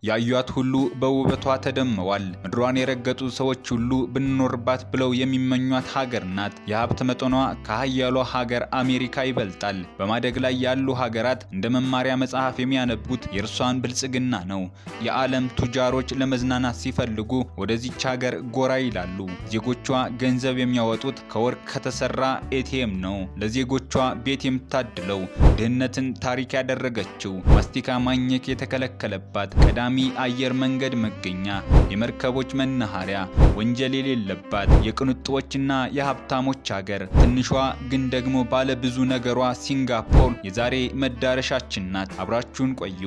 ያዩት ሁሉ በውበቷ ተደምመዋል። ምድሯን የረገጡ ሰዎች ሁሉ ብንኖርባት ብለው የሚመኟት ሀገር ናት። የሀብት መጠኗ ከሀያሏ ሀገር አሜሪካ ይበልጣል። በማደግ ላይ ያሉ ሀገራት እንደ መማሪያ መጽሐፍ የሚያነቡት የእርሷን ብልጽግና ነው። የዓለም ቱጃሮች ለመዝናናት ሲፈልጉ ወደዚች ሀገር ጎራ ይላሉ። ዜጎቿ ገንዘብ የሚያወጡት ከወርቅ ከተሰራ ኤቲኤም ነው። ለዜጎቿ ቤት የምታድለው ድህነትን ታሪክ ያደረገችው ማስቲካ ማኘክ የተከለከለባት ቀዳሚ አየር መንገድ መገኛ የመርከቦች መናኸሪያ ወንጀል የሌለባት የቅንጦችና የሀብታሞች ሀገር ትንሿ ግን ደግሞ ባለ ብዙ ነገሯ ሲንጋፖር የዛሬ መዳረሻችን ናት። አብራችሁን ቆዩ።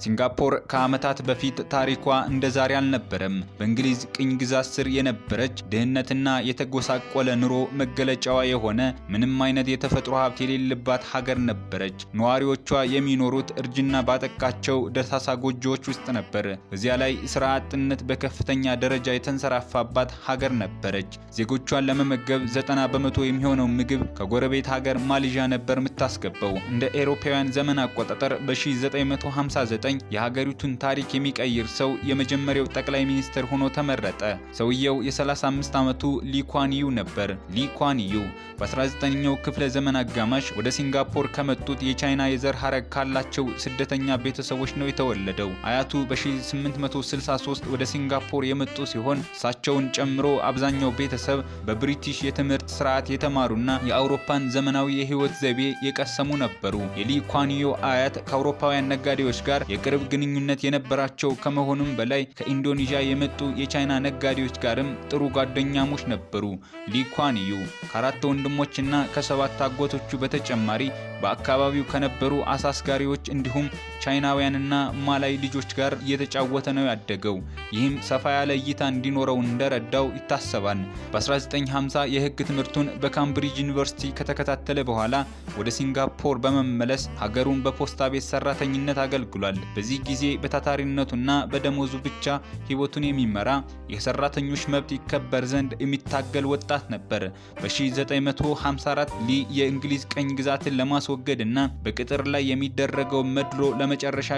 ሲንጋፖር ከዓመታት በፊት ታሪኳ እንደ ዛሬ አልነበረም። በእንግሊዝ ቅኝ ግዛት ስር የነበረች ድህነትና የተጎሳቆለ ኑሮ መገለጫዋ የሆነ ምንም አይነት የተፈጥሮ ሀብት የሌለባት ሀገር ነበረች። ነዋሪዎቿ የሚኖሩት እርጅና ባጠቃቸው ደሳሳ ጎጆዎች ውስጥ ነበር። በዚያ ላይ ስራ አጥነት በከፍተኛ ደረጃ የተንሰራፋባት ሀገር ነበረች። ዜጎቿን ለመመገብ 90 በመቶ የሚሆነው ምግብ ከጎረቤት ሀገር ማሌዥያ ነበር የምታስገባው። እንደ ኤሮፓውያን ዘመን አቆጣጠር በ1959 የሀገሪቱን ታሪክ የሚቀይር ሰው የመጀመሪያው ጠቅላይ ሚኒስትር ሆኖ ተመረጠ። ሰውየው የ35 ዓመቱ ሊ ኩዋን ዩ ነበር። ሊ ኩዋን ዩ በ19ኛው ክፍለ ዘመን አጋማሽ ወደ ሲንጋፖር ከመጡት የቻይና የዘር ሐረግ ካላቸው ስደተኛ ቤተሰቦች ነው የተወለደው። አያቱ በ1863 ወደ ሲንጋፖር የመጡ ሲሆን እሳቸውን ጨምሮ አብዛኛው ቤተሰብ በብሪቲሽ የትምህርት ስርዓት የተማሩና የአውሮፓን ዘመናዊ የህይወት ዘይቤ የቀሰሙ ነበሩ። የሊ ኩዋን ዩ አያት ከአውሮፓውያን ነጋዴዎች ጋር የቅርብ ግንኙነት የነበራቸው ከመሆኑም በላይ ከኢንዶኔዥያ የመጡ የቻይና ነጋዴዎች ጋርም ጥሩ ጓደኛሞች ነበሩ። ሊ ኩዋን ዩ ከአራት ወንድሞችና ከ7 አጎቶቹ በተጨማሪ በአካባቢው ከነበሩ አሳስጋሪዎች እንዲሁም ቻይናውያንና ማላይ ልጆች ጋር እየተጫወተ ነው ያደገው። ይህም ሰፋ ያለ እይታ እንዲኖረው እንደረዳው ይታሰባል። በ1950 የህግ ትምህርቱን በካምብሪጅ ዩኒቨርሲቲ ከተከታተለ በኋላ ወደ ሲንጋፖር በመመለስ ሀገሩን በፖስታ ቤት ሰራተኝነት አገልግሏል። በዚህ ጊዜ በታታሪነቱና በደሞዙ ብቻ ህይወቱን የሚመራ የሰራተኞች መብት ይከበር ዘንድ የሚታገል ወጣት ነበር። በ1954 ሊ የእንግሊዝ ቀኝ ግዛትን ለማስወገድና በቅጥር ላይ የሚደረገው መድሎ ለመጨረሻ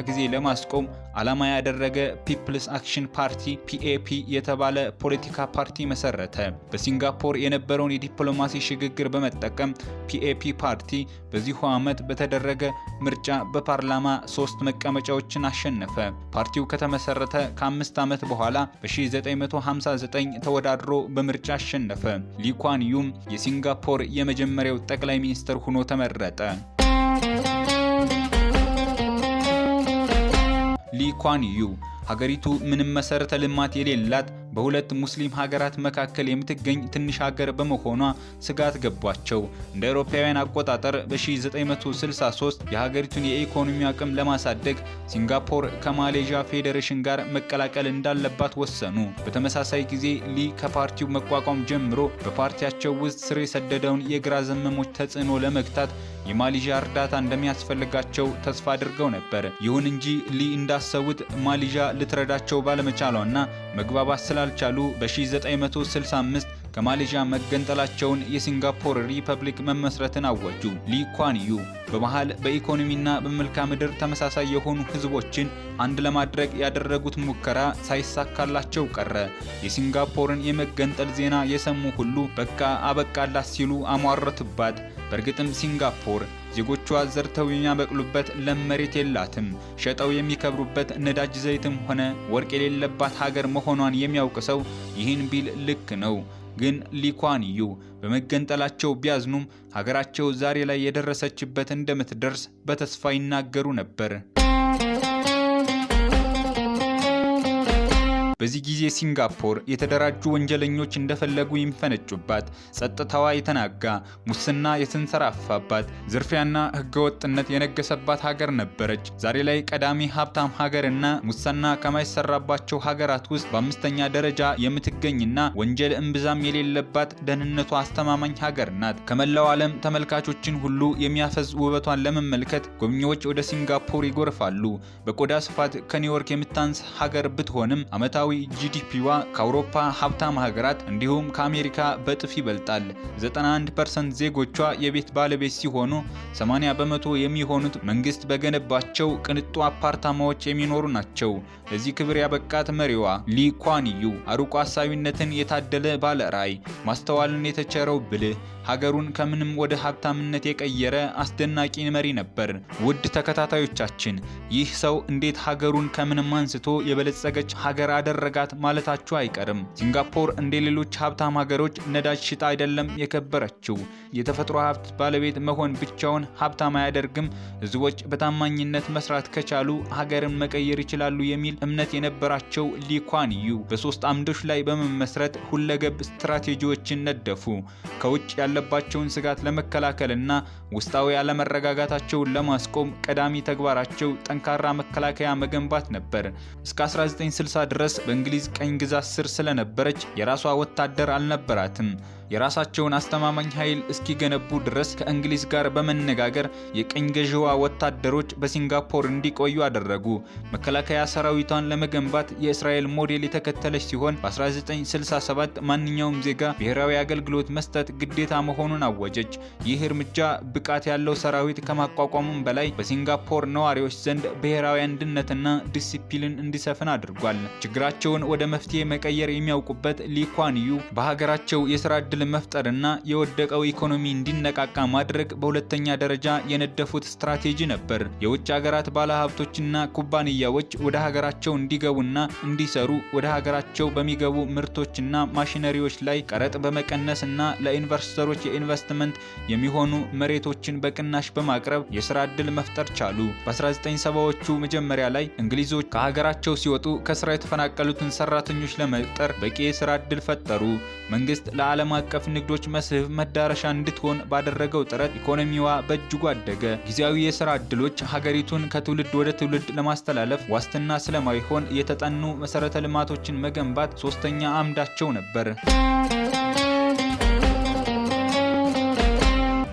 ጊዜ ለማስቆም ዓላማ ያደረገ ፒፕልስ አክሽን ፓርቲ ፒኤፒ የተባለ ፖለቲካ ፓርቲ መሰረተ። በሲንጋፖር የነበረውን የዲፕሎማሲ ሽግግር በመጠቀም ፒኤፒ ፓርቲ በዚሁ ዓመት በተደረገ ምርጫ በፓርላማ 3 መቀመጫዎችን አሸነፈ። ፓርቲው ከተመሰረተ ከ5 ዓመት በኋላ በ1959 ተወዳድሮ በምርጫ አሸነፈ። ሊ ኩዋን ዩም የሲንጋፖር የመጀመሪያው ጠቅላይ ሚኒስትር ሆኖ ተመረጠ። ሊ ኩዋን ዩ ሀገሪቱ ምንም መሰረተ ልማት የሌላት በሁለት ሙስሊም ሀገራት መካከል የምትገኝ ትንሽ ሀገር በመሆኗ ስጋት ገባቸው። እንደ አውሮፓውያን አቆጣጠር በ1963 የሀገሪቱን የኢኮኖሚ አቅም ለማሳደግ ሲንጋፖር ከማሌዥያ ፌዴሬሽን ጋር መቀላቀል እንዳለባት ወሰኑ። በተመሳሳይ ጊዜ ሊ ከፓርቲው መቋቋም ጀምሮ በፓርቲያቸው ውስጥ ስር የሰደደውን የግራ ዘመሞች ተጽዕኖ ለመግታት የማሌዥያ እርዳታ እንደሚያስፈልጋቸው ተስፋ አድርገው ነበር። ይሁን እንጂ ሊ እንዳሰቡት ማሌዥያ ልትረዳቸው ባለመቻሏና መግባባት ስላልቻሉ በ1965 ከማሌዥያ መገንጠላቸውን የሲንጋፖር ሪፐብሊክ መመስረትን አወጁ። ሊ ኩዋን ዩ በመሃል በኢኮኖሚና በመልክዓ ምድር ተመሳሳይ የሆኑ ህዝቦችን አንድ ለማድረግ ያደረጉት ሙከራ ሳይሳካላቸው ቀረ። የሲንጋፖርን የመገንጠል ዜና የሰሙ ሁሉ በቃ አበቃላት ሲሉ አሟረቱባት። በእርግጥም ሲንጋፖር ዜጎቿ ዘርተው የሚያበቅሉበት ለም መሬት የላትም። ሸጠው የሚከብሩበት ነዳጅ ዘይትም ሆነ ወርቅ የሌለባት ሀገር መሆኗን የሚያውቅ ሰው ይህን ቢል ልክ ነው። ግን ሊ ኩዋን ዩ በመገንጠላቸው ቢያዝኑም ሀገራቸው ዛሬ ላይ የደረሰችበት እንደምትደርስ በተስፋ ይናገሩ ነበር። በዚህ ጊዜ ሲንጋፖር የተደራጁ ወንጀለኞች እንደፈለጉ የሚፈነጩባት፣ ጸጥታዋ የተናጋ፣ ሙስና የተንሰራፋባት፣ ዝርፊያና ህገወጥነት የነገሰባት ሀገር ነበረች። ዛሬ ላይ ቀዳሚ ሀብታም ሀገርና ሙስና ከማይሰራባቸው ሀገራት ውስጥ በ5ኛ ደረጃ የምትገኝና ወንጀል እምብዛም የሌለባት ደህንነቷ አስተማማኝ ሀገር ናት። ከመላው ዓለም ተመልካቾችን ሁሉ የሚያፈዝ ውበቷን ለመመልከት ጎብኚዎች ወደ ሲንጋፖር ይጎርፋሉ። በቆዳ ስፋት ከኒውዮርክ የምታንስ ሀገር ብትሆንም ዓመታዊ ዓመታዊ ጂዲፒዋ ከአውሮፓ ሀብታም ሀገራት እንዲሁም ከአሜሪካ በጥፍ ይበልጣል። 91% ዜጎቿ የቤት ባለቤት ሲሆኑ 80 በመቶ የሚሆኑት መንግስት በገነባቸው ቅንጡ አፓርታማዎች የሚኖሩ ናቸው። ለዚህ ክብር ያበቃት መሪዋ ሊ ኩዋን ዩ አርቆ አሳቢነትን የታደለ ባለ ራዕይ፣ ማስተዋልን የተቸረው ብልህ፣ ሀገሩን ከምንም ወደ ሀብታምነት የቀየረ አስደናቂ መሪ ነበር። ውድ ተከታታዮቻችን ይህ ሰው እንዴት ሀገሩን ከምንም አንስቶ የበለጸገች ሀገር አደረጋት ማለታችሁ አይቀርም። ሲንጋፖር እንደ ሌሎች ሀብታም ሀገሮች ነዳጅ ሽጣ አይደለም የከበረችው። የተፈጥሮ ሀብት ባለቤት መሆን ብቻውን ሀብታም አያደርግም። ህዝቦች በታማኝነት መስራት ከቻሉ ሀገርን መቀየር ይችላሉ የሚል እምነት የነበራቸው ሊ ኩዋን ዩ በሶስት አምዶች ላይ በመመስረት ሁለገብ ስትራቴጂዎችን ነደፉ። ከውጭ ያለባቸውን ስጋት ለመከላከልና ውስጣዊ አለመረጋጋታቸውን ለማስቆም ቀዳሚ ተግባራቸው ጠንካራ መከላከያ መገንባት ነበር። እስከ 1960 ድረስ በእንግሊዝ ቀኝ ግዛት ስር ስለነበረች የራሷ ወታደር አልነበራትም። የራሳቸውን አስተማማኝ ኃይል እስኪገነቡ ድረስ ከእንግሊዝ ጋር በመነጋገር የቀኝ ገዢዋ ወታደሮች በሲንጋፖር እንዲቆዩ አደረጉ። መከላከያ ሰራዊቷን ለመገንባት የእስራኤል ሞዴል የተከተለች ሲሆን በ1967 ማንኛውም ዜጋ ብሔራዊ አገልግሎት መስጠት ግዴታ መሆኑን አወጀች። ይህ እርምጃ ብቃት ያለው ሰራዊት ከማቋቋሙም በላይ በሲንጋፖር ነዋሪዎች ዘንድ ብሔራዊ አንድነትና ዲሲፕሊን እንዲሰፍን አድርጓል። ችግራቸውን ወደ መፍትሄ መቀየር የሚያውቁበት ሊ ኩዋን ዩ በሀገራቸው የስራ ዕድል መፍጠርና የወደቀው ኢኮኖሚ እንዲነቃቃ ማድረግ በሁለተኛ ደረጃ የነደፉት ስትራቴጂ ነበር። የውጭ ሀገራት ባለሀብቶችና ኩባንያዎች ወደ ሀገራቸው እንዲገቡና እንዲሰሩ ወደ ሀገራቸው በሚገቡ ምርቶችና ማሽነሪዎች ላይ ቀረጥ በመቀነስና ለኢንቨስተሮች የኢንቨስትመንት የሚሆኑ መሬቶችን በቅናሽ በማቅረብ የስራ ዕድል መፍጠር ቻሉ። በ1970ዎቹ መጀመሪያ ላይ እንግሊዞች ከሀገራቸው ሲወጡ ከስራ የተፈናቀሉትን ሰራተኞች ለመቅጠር በቂ የስራ ዕድል ፈጠሩ። መንግስት ለዓለም አቀፍ ንግዶች መስህብ መዳረሻ እንድትሆን ባደረገው ጥረት ኢኮኖሚዋ በእጅጉ አደገ። ጊዜያዊ የሥራ ዕድሎች ሀገሪቱን ከትውልድ ወደ ትውልድ ለማስተላለፍ ዋስትና ስለማይሆን የተጠኑ መሰረተ ልማቶችን መገንባት ሶስተኛ አምዳቸው ነበር።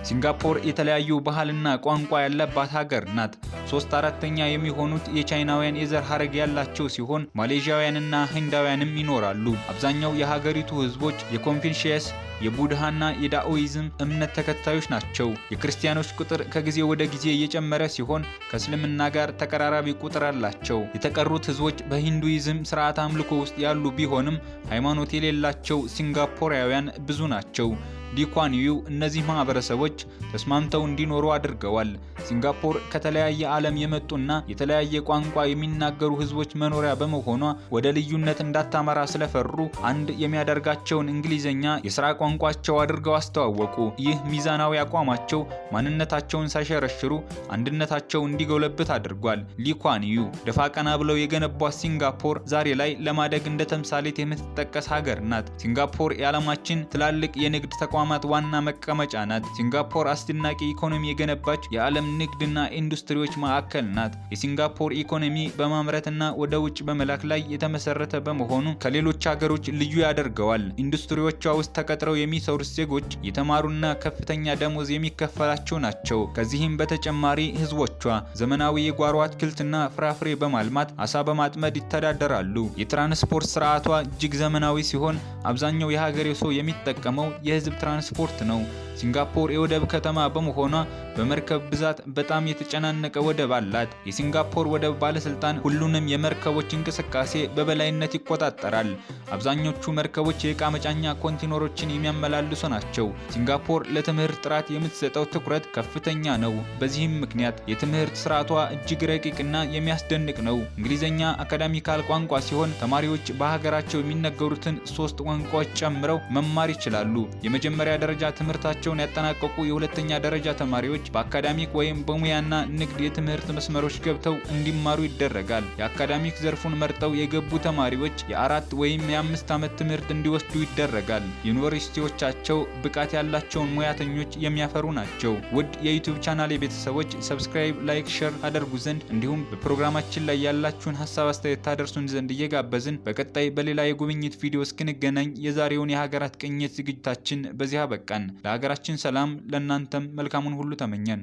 ሲንጋፖር የተለያዩ ባህልና ቋንቋ ያለባት ሀገር ናት። 3/4 የሚሆኑት የቻይናውያን የዘር ሐረግ ያላቸው ሲሆን ማሌዥያውያንና ህንዳውያንም ይኖራሉ። አብዛኛው የሀገሪቱ ህዝቦች የኮንፊውሺየስ የቡድሃና የዳኦይዝም እምነት ተከታዮች ናቸው። የክርስቲያኖች ቁጥር ከጊዜ ወደ ጊዜ እየጨመረ ሲሆን ከእስልምና ጋር ተቀራራቢ ቁጥር አላቸው። የተቀሩት ህዝቦች በሂንዱይዝም ስርዓት አምልኮ ውስጥ ያሉ ቢሆንም ሃይማኖት የሌላቸው ሲንጋፖራውያን ብዙ ናቸው። ሊ ኩዋን ዩ እነዚህ ማህበረሰቦች ተስማምተው እንዲኖሩ አድርገዋል። ሲንጋፖር ከተለያየ ዓለም የመጡና የተለያየ ቋንቋ የሚናገሩ ህዝቦች መኖሪያ በመሆኗ ወደ ልዩነት እንዳታመራ ስለፈሩ አንድ የሚያደርጋቸውን እንግሊዘኛ የሥራ ቋንቋቸው አድርገው አስተዋወቁ። ይህ ሚዛናዊ አቋማቸው ማንነታቸውን ሳይሸረሽሩ አንድነታቸው እንዲጎለብት አድርጓል። ሊ ኩዋን ዩ ደፋ ቀና ብለው የገነቧት ሲንጋፖር ዛሬ ላይ ለማደግ እንደ ተምሳሌት የምትጠቀስ ሀገር ናት። ሲንጋፖር የዓለማችን ትላልቅ የንግድ ተቋማት ዋና መቀመጫ ናት። ሲንጋፖር አስደናቂ ኢኮኖሚ የገነባች የዓለም ንግድና ኢንዱስትሪዎች ማዕከል ናት። የሲንጋፖር ኢኮኖሚ በማምረትና ወደ ውጭ በመላክ ላይ የተመሰረተ በመሆኑ ከሌሎች ሀገሮች ልዩ ያደርገዋል። ኢንዱስትሪዎቿ ውስጥ ተቀጥረው የሚሰሩት ዜጎች የተማሩና ከፍተኛ ደሞዝ የሚከፈላቸው ናቸው። ከዚህም በተጨማሪ ህዝቦቿ ዘመናዊ የጓሮ አትክልትና ፍራፍሬ በማልማት አሳ በማጥመድ ይተዳደራሉ። የትራንስፖርት ስርዓቷ እጅግ ዘመናዊ ሲሆን አብዛኛው የሀገሬው ሰው የሚጠቀመው የህዝብ ትራንስፖርት ነው። ሲንጋፖር የወደብ ከተማ በመሆኗ በመርከብ ብዛት በጣም የተጨናነቀ ወደብ አላት። የሲንጋፖር ወደብ ባለስልጣን ሁሉንም የመርከቦች እንቅስቃሴ በበላይነት ይቆጣጠራል። አብዛኞቹ መርከቦች የዕቃ መጫኛ ኮንቴነሮችን የሚያመላልሱ ናቸው። ሲንጋፖር ለትምህርት ጥራት የምትሰጠው ትኩረት ከፍተኛ ነው። በዚህም ምክንያት የትምህርት ስርዓቷ እጅግ ረቂቅና የሚያስደንቅ ነው። እንግሊዝኛ አካዳሚካል ቋንቋ ሲሆን ተማሪዎች በሀገራቸው የሚነገሩትን 3 ቋንቋዎች ጨምረው መማር ይችላሉ። የመጀመሪያ ደረጃ ትምህርታቸውን ያጠናቀቁ የሁለተኛ ደረጃ ተማሪዎች በአካዳሚክ ወይም በሙያና ንግድ የትምህርት መስመሮች ገብተው እንዲማሩ ይደረጋል። የአካዳሚክ ዘርፉን መርጠው የገቡ ተማሪዎች የ4 ወይም የ5 ዓመት ትምህርት እንዲወስዱ ይደረጋል። ዩኒቨርሲቲዎቻቸው ብቃት ያላቸውን ሙያተኞች የሚያፈሩ ናቸው። ውድ የዩቲዩብ ቻናል ቤተሰቦች ሰብስክራይብ፣ ላይክ፣ ሼር አድርጉ ዘንድ እንዲሁም በፕሮግራማችን ላይ ያላችሁን ሀሳብ አስተያየት ታደርሱን ዘንድ እየጋበዝን በቀጣይ በሌላ የጉብኝት ቪዲዮ እስክንገናኝ የዛሬውን የሀገራት ቅኝት ዝግጅታችን በዚህ አበቃን። ለሀገራችን ሰላም፣ ለእናንተም መልካሙን ሁሉ ተመኘን።